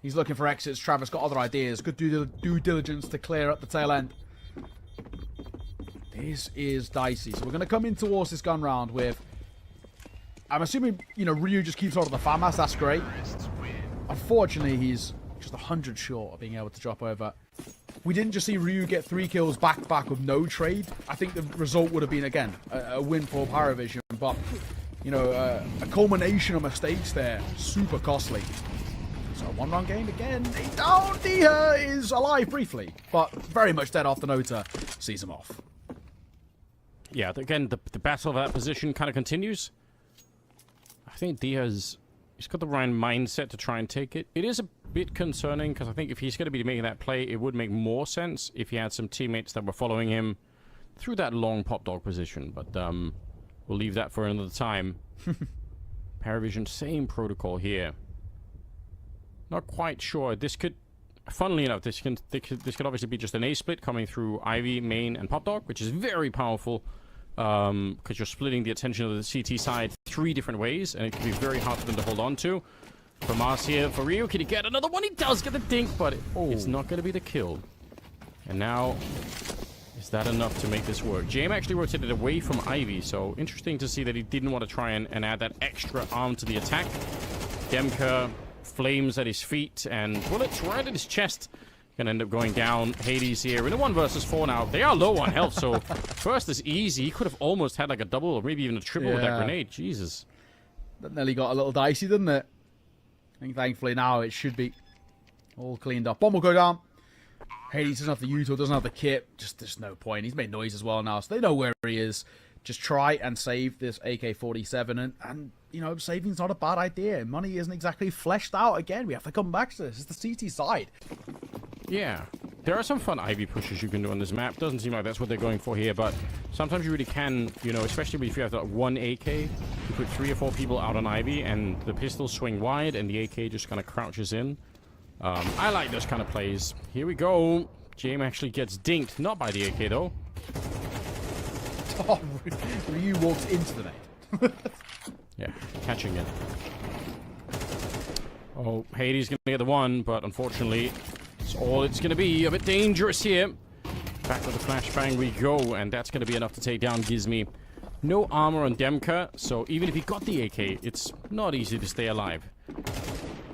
He's looking for exits. Travis got other ideas. Good due diligence to clear up the tail end. This is dicey. So we're going to come in towards this gun round with... I'm assuming, you know, Ryu just keeps hold of the FAMAS. That's great. Unfortunately, he's just 100 short of being able to drop over. We didn't just see Ryu get 3 kills back-to-back with no trade. I think the result would have been, again, a win for PARIVISION. But, you know, a culmination of mistakes there. Super costly. So, one-round game again. Down. Dia is alive briefly, but very much dead after Nota sees him off. Yeah, again, the battle of that position kind of continues. I think Dia's... He's got the right mindset to try and take it. It is a bit concerning, because I think if he's going to be making that play, it would make more sense if he had some teammates that were following him through that long pop dog position. But we'll leave that for another time. PARIVISION, same protocol here. Not quite sure. This could... Funnily enough, this could obviously be just an A-split coming through Ivy, main, and pop dog, which is very powerful. Because you're splitting the attention of the CT side 3 different ways, and it can be very hard for them to hold on to. For Mars here, for Ryu, can he get another one? He does get the dink, but it's not going to be the kill. And now, is that enough to make this work? James actually rotated away from Ivy, so interesting to see that he didn't want to try and add that extra arm to the attack. Demka, flames at his feet, and bullets right at his chest. Gonna end up going down. Hades here in a 1 versus 4 now. They are low on health, so first is easy. He could have almost had like a double or maybe even a triple with that grenade. Jesus. That nearly got a little dicey, didn't it? I think thankfully now it should be all cleaned up. Bomb will go down. Hades doesn't have the util, doesn't have the kit. Just there's no point. He's made noise as well now, so they know where he is. Just try and save this AK-47, and you know, saving's not a bad idea. Money isn't exactly fleshed out again. We have to come back to this. It's the CT side. Yeah, there are some fun Ivy pushes you can do on this map. Doesn't seem like that's what they're going for here, but sometimes you really can, you know, especially if you have that 1 AK, you put 3 or 4 people out on Ivy, and the pistols swing wide, and the AK just kind of crouches in. I like those kind of plays. Here we go. James actually gets dinked, not by the AK though. Oh, Ryu walks into the net. Yeah, catching it. Oh, Hades gonna get the 1, but unfortunately, it's all it's gonna be. A bit dangerous here. Back with the flashbang we go, and that's gonna be enough to take down Gizmi. No armor on Demka, so even if he got the AK, it's not easy to stay alive.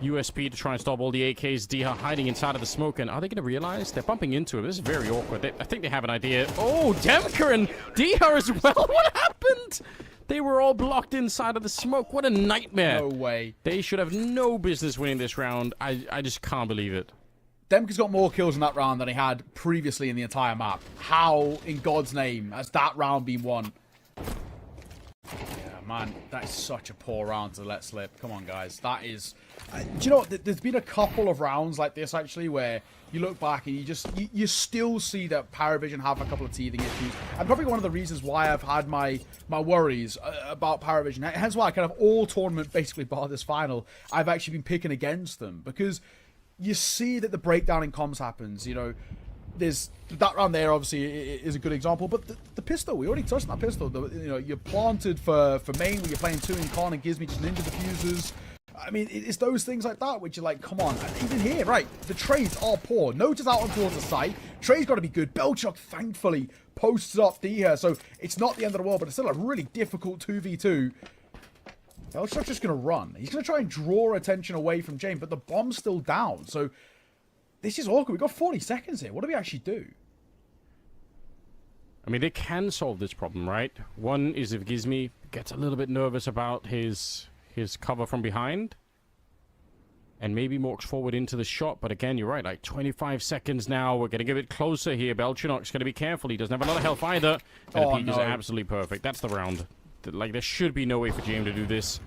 USP to try and stop all the AKs. Diha hiding inside of the smoke, and are they going to realize? They're bumping into him. This is very awkward. I think they have an idea. Oh, Demka and Diha as well. What happened? They were all blocked inside of the smoke. What a nightmare. No way. They should have no business winning this round. I just can't believe it. Demka's got more kills in that round than he had previously in the entire map. How, in God's name, has that round been won? Yeah, man, that is such a poor round to let slip. Come on, guys. That is... do you know what? There's been a couple of rounds like this, actually, where you look back and you still see that PARIVISION have a couple of teething issues. And probably one of the reasons why I've had my worries about PARIVISION. Hence why I kind of all tournament, basically, bar this final, I've actually been picking against them. Because you see that the breakdown in comms happens, you know. There's that round there, obviously, is a good example. But the pistol, we already touched on that pistol. You know, you're planted for main when you're playing 2 in con and Gizmi just ninja diffusers. I mean, it's those things like that which you're like, come on. And even here, right, the trades are poor. Nota's out on towards the side. Trade's got to be good. Belchuk, thankfully, posts up D here. So it's not the end of the world, but it's still a really difficult 2v2. Belchuk's just going to run. He's going to try and draw attention away from James, but the bomb's still down. So this is awkward. We've got 40 seconds here. What do we actually do? I mean, they can solve this problem, right? One is if Gizmi gets a little bit nervous about his cover from behind, and maybe walks forward into the shot. But again, you're right, like 25 seconds now. We're going to get a bit closer here. Belchinok's going to be careful. He doesn't have a lot of health either. And the peak is absolutely perfect. That's the round. Like, there should be no way for GM to do this.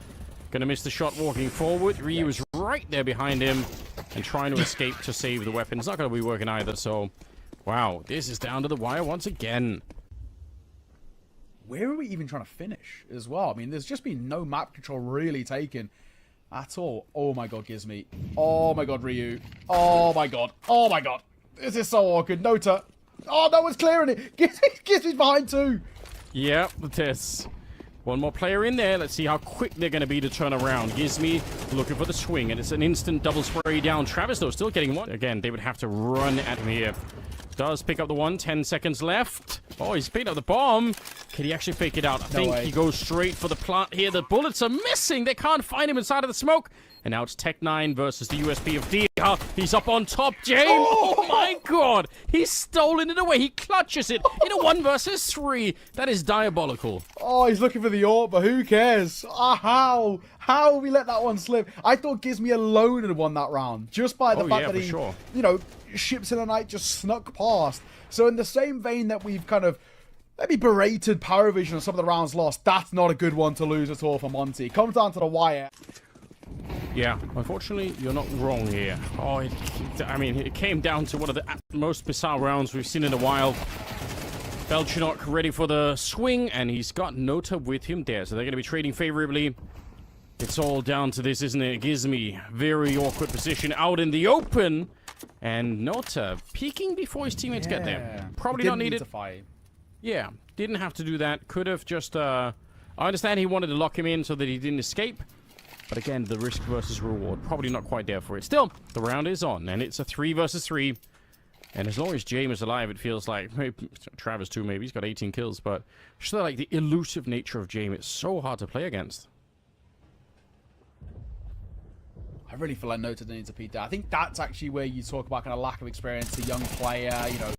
Going to miss the shot walking forward. Ryu is right there behind him and trying to escape to save the weapon. It's not going to be working either, so... Wow, this is down to the wire once again. Where are we even trying to finish as well? I mean, there's just been no map control really taken at all. Oh my god, Gizmi. Oh my god, Ryu. Oh my god. Oh my god. This is so awkward. Nota. Oh, no one's clearing it. Gizmi's behind too. Yep, this. One more player in there. Let's see how quick they're going to be to turn around. Gizmi looking for the swing, and it's an instant double spray down. Travis, though, still getting one. Again, they would have to run at him here. Does pick up the one. 10 seconds left. Oh, he's picked up the bomb. Can he actually fake it out? I think he goes straight for the plant here. The bullets are missing. They can't find him inside of the smoke. And now it's Tech9 versus the USP of Dia. He's up on top, James. Oh my god. He's stolen it away. He clutches it in a 1 versus 3. That is diabolical. Oh, he's looking for the AWP, but who cares? How? How we let that one slip? I thought Gizmi alone had won that round. Just by the fact that he, you know, ships in the night just snuck past. So in the same vein that we've kind of maybe berated PARIVISION on some of the rounds lost, that's not a good one to lose at all for Monte. Comes down to the wire. Yeah, unfortunately, you're not wrong here. Oh, it came down to one of the most bizarre rounds we've seen in a while. Belchinok ready for the swing, and he's got Nota with him there, so they're going to be trading favorably. It's all down to this, isn't it? Gizmi, very awkward position out in the open, and Nota peeking before his teammates get there. Probably not needed. Yeah, didn't have to do that. Could have just, I understand he wanted to lock him in so that he didn't escape. But again, the risk versus reward, probably not quite there for it. Still, the round is on, and it's a 3 versus 3. And as long as James is alive, it feels like, maybe, Travis too, maybe, he's got 18 kills, but just like the elusive nature of James, it's so hard to play against. I really feel like Nota needs to peak there. I think that's actually where you talk about kind of lack of experience, a young player, you know,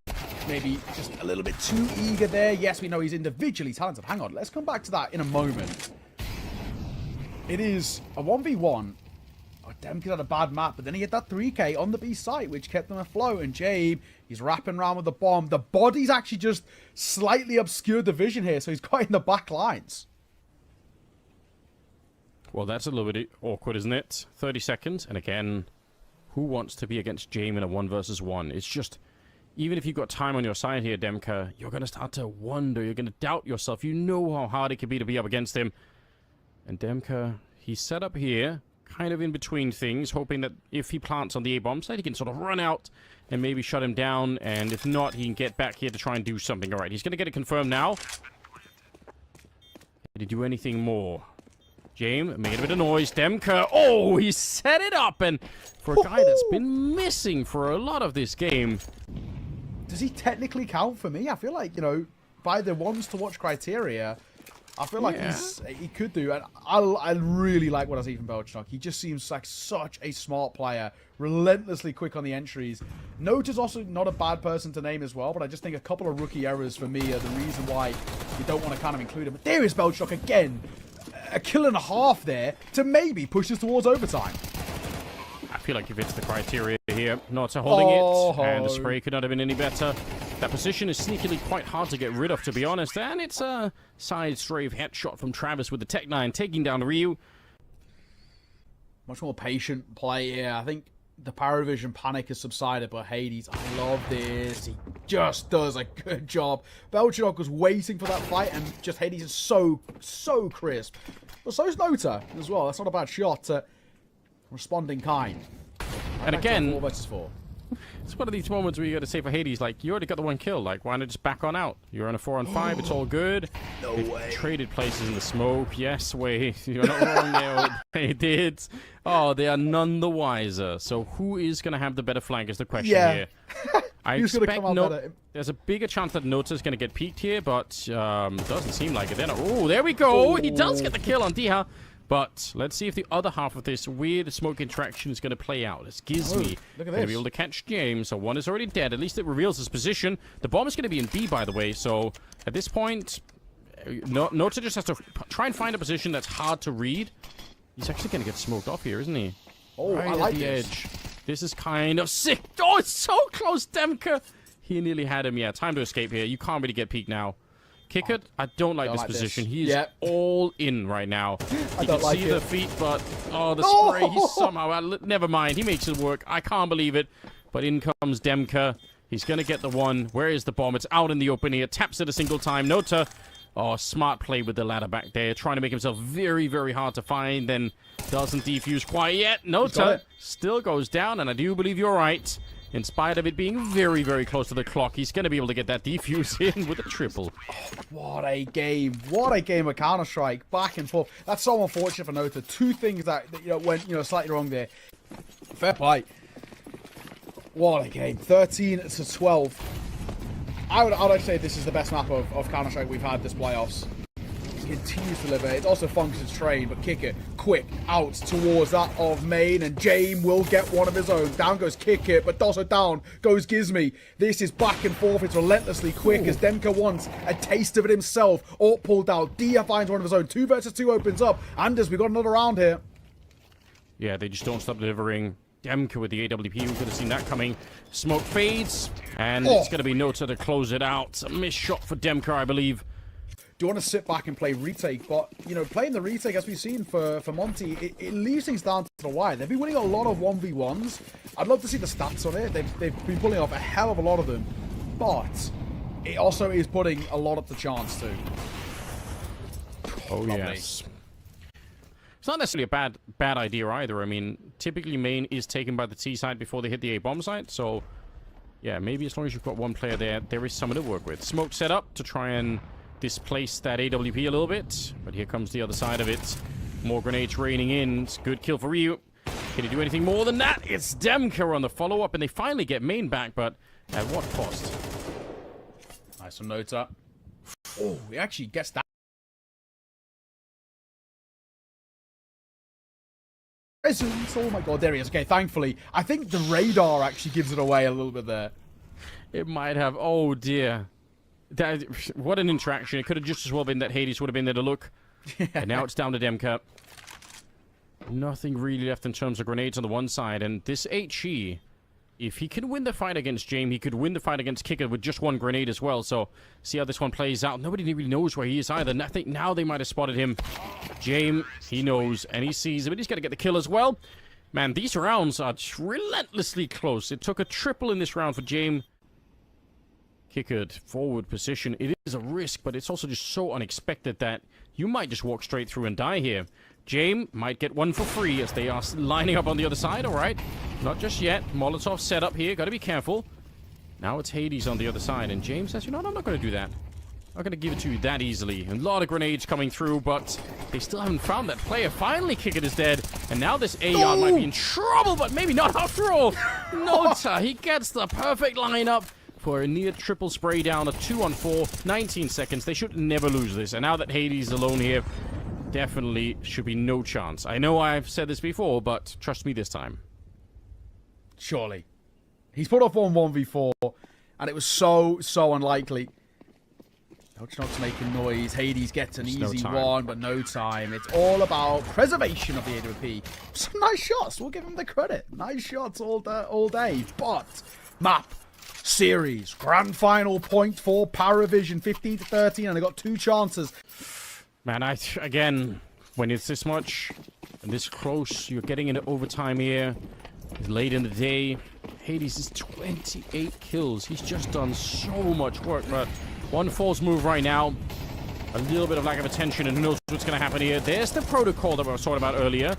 maybe just a little bit too eager there. Yes, we know he's individually talented. Hang on, let's come back to that in a moment. It is a 1v1. Oh, Demke had a bad map, but then he had that 3k on the B site, which kept them afloat. And Jabe, he's wrapping around with the bomb. The body's actually just slightly obscured the vision here, so he's got in the back lines. Well, that's a little bit awkward, isn't it? 30 seconds, and again, who wants to be against James in a 1 versus 1? It's just, even if you've got time on your side here, Demke, you're going to start to wonder. You're going to doubt yourself. You know how hard it could be to be up against him. And Demke, he's set up here, kind of in between things, hoping that if he plants on the A-bomb side, he can sort of run out and maybe shut him down. And if not, he can get back here to try and do something. All right, he's going to get it confirmed now. Did he do anything more? James made a bit of noise. Demke, oh, he set it up. And for a guy that's been missing for a lot of this game. Does he technically count for me? I feel like, you know, by the ones to watch criteria, I feel like he could do, and I really like what I see from Belchinok. He just seems like such a smart player, relentlessly quick on the entries. Nota's also not a bad person to name as well, but I just think a couple of rookie errors for me are the reason why you don't want to kind of include him. But there is Belchinok again, a kill and a half there to maybe push us towards overtime. I feel like he fits the criteria here. Nota holding it, and the spray could not have been any better. That position is sneakily quite hard to get rid of, to be honest, and it's a side strafe headshot from Travis with the Tech9 taking down Ryu. Much more patient play here. I think the PARIVISION panic has subsided, but Hades, I love this. He just does a good job. Belchinok was waiting for that fight, and just Hades is so crisp. But so is Nota as well. That's not a bad shot. Responding kind. And again, 4 versus 4. It's one of these moments where you got to say for Hades, like, you already got the 1 kill. Like, why not just back on out? You're on a 4-on-5. It's all good. No way. Traded places in the smoke. Yes, wait. You're not wrong there. They did. Oh, they are none the wiser. So who is going to have the better flank is the question here. I expect there's a bigger chance that Nota's going to get peeked here, but doesn't seem like it. Oh, there we go. He does get the kill on Diha. But let's see if the other half of this weird smoke interaction is going to play out. It's Gizmi going to be able to catch James. So one is already dead. At least it reveals his position. The bomb is going to be in B, by the way. So at this point, Nota just has to try and find a position that's hard to read. He's actually going to get smoked off here, isn't he? Oh, right I like at the this. edge. This is kind of sick. Oh, it's so close, Demke. He nearly had him. Yeah, time to escape here. You can't really get peeked now. Kickert, I don't like this position. He is all in right now. You can see the feet, but oh, the spray. He's somehow never mind. He makes it work. I can't believe it. But in comes Demke. He's gonna get the one. Where is the bomb? It's out in the open here. Taps it a single time. Nota. Oh, smart play with the ladder back there, trying to make himself very, very hard to find. Then doesn't defuse quite yet. Nota still goes down, and I do believe you're right. In spite of it being very, very close to the clock, he's going to be able to get that defuse in with a triple. What a game. What a game of Counter-Strike. Back and forth. That's so unfortunate for Nota. Two things that went slightly wrong there. Fair play. What a game. 13-12. I would say this is the best map of Counter-Strike we've had this playoffs. Continues to deliver. It also functions train, but kick it quick out towards that of Main, and James will get one of his own. Down goes kick it, but also down goes Gizmy. This is back and forth. It's relentlessly quick as Demka wants a taste of it himself. Ort pulled out. Dia finds one of his own. 2 versus 2 opens up. Anders, we got another round here. Yeah, they just don't stop delivering. Demka with the AWP, we could have seen that coming. Smoke fades, and it's going to be Nota to close it out. A missed shot for Demka, I believe. Do you want to sit back and play retake? But, playing the retake, as we've seen for Monte, it leaves things down to the wire. They've been winning a lot of 1v1s. I'd love to see the stats on it. They've been pulling off a hell of a lot of them. But it also is putting a lot up the chance, too. Oh, yes. It's not necessarily a bad idea either. I mean, typically main is taken by the T side before they hit the A bomb site. So, yeah, maybe as long as you've got one player there, there is someone to work with. Smoke set up to try and displace that AWP a little bit. But here comes the other side of it. More grenades raining in. It's a good kill for Ryu. Can he do anything more than that? It's Demka on the follow-up, and they finally get main back, but at what cost? Nice one, Nota. Oh, he actually gets that. Presence. Oh my god, there he is. Okay, thankfully. I think the radar actually gives it away a little bit there. It might have. Oh dear. What an interaction. It could have just as well been that Hades would have been there to look. Yeah. And now it's down to Demka. Nothing really left in terms of grenades on the one side. And this HE, if he can win the fight against James, he could win the fight against Kicker with just one grenade as well. So, see how this one plays out. Nobody really knows where he is either. And I think now they might have spotted him. James, he knows and he sees him. But he's got to get the kill as well. Man, these rounds are relentlessly close. It took a triple in this round for James. Kickered forward position. It is a risk, but it's also just so unexpected that you might just walk straight through and die here. James might get one for free as they are lining up on the other side. All right. Not just yet. Molotov set up here. Got to be careful. Now it's Hades on the other side. And James says, you know what? I'm not going to do that. I'm not going to give it to you that easily. A lot of grenades coming through, but they still haven't found that player. Finally, Kicker is dead. And now this AR might be in trouble, but maybe not after all. Nota, he gets the perfect lineup for a near triple spray down, a 2-on-4, 19 seconds. They should never lose this. And now that Hades is alone here, definitely should be no chance. I know I've said this before, but trust me this time. Surely. He's put off on 1v4, and it was so unlikely. Not making noise. Hades gets an easy one, but no time. It's all about preservation of the AWP. Some nice shots. We'll give him the credit. Nice shots all day. But map. Series, grand final point for PARIVISION, 15-13, and they got 2 chances. Man, again, when it's this much and this close, you're getting into overtime here. It's late in the day. Hades is 28 kills. He's just done so much work, but one false move right now. A little bit of lack of attention, and who knows what's going to happen here. There's the protocol that we were talking about earlier.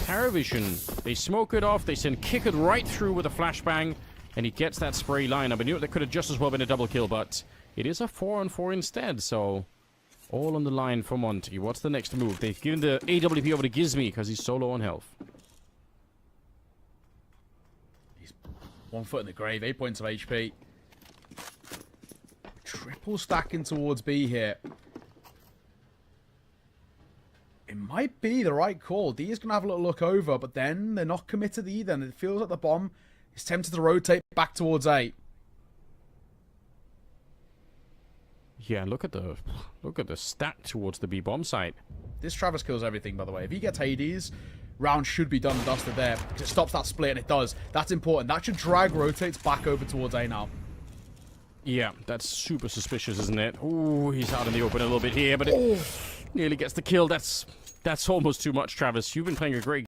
PARIVISION, they smoke it off. They send Kick it right through with a flashbang. And he gets that spray lineup. I knew that could have just as well been a double kill, but it is a 4-on-4 instead, so all on the line for Monte. What's the next move? They've given the AWP over to Gizmy because he's so low on health. He's 1 foot in the grave, 8 points of HP. Triple stacking towards B here. It might be the right call. D is going to have a little look over, but then they're not committed either, and it feels like the bomb is tempted to rotate back towards A. Yeah, look at the stack towards the B bomb site. This Travis kills everything, by the way. If he gets Hades, round should be done and dusted there. Because it stops that split, and it does. That's important. That should drag rotates back over towards A now. Yeah, that's super suspicious, isn't it? Ooh, he's out in the open a little bit here, but it nearly gets the kill. That's almost too much, Travis. You've been playing a great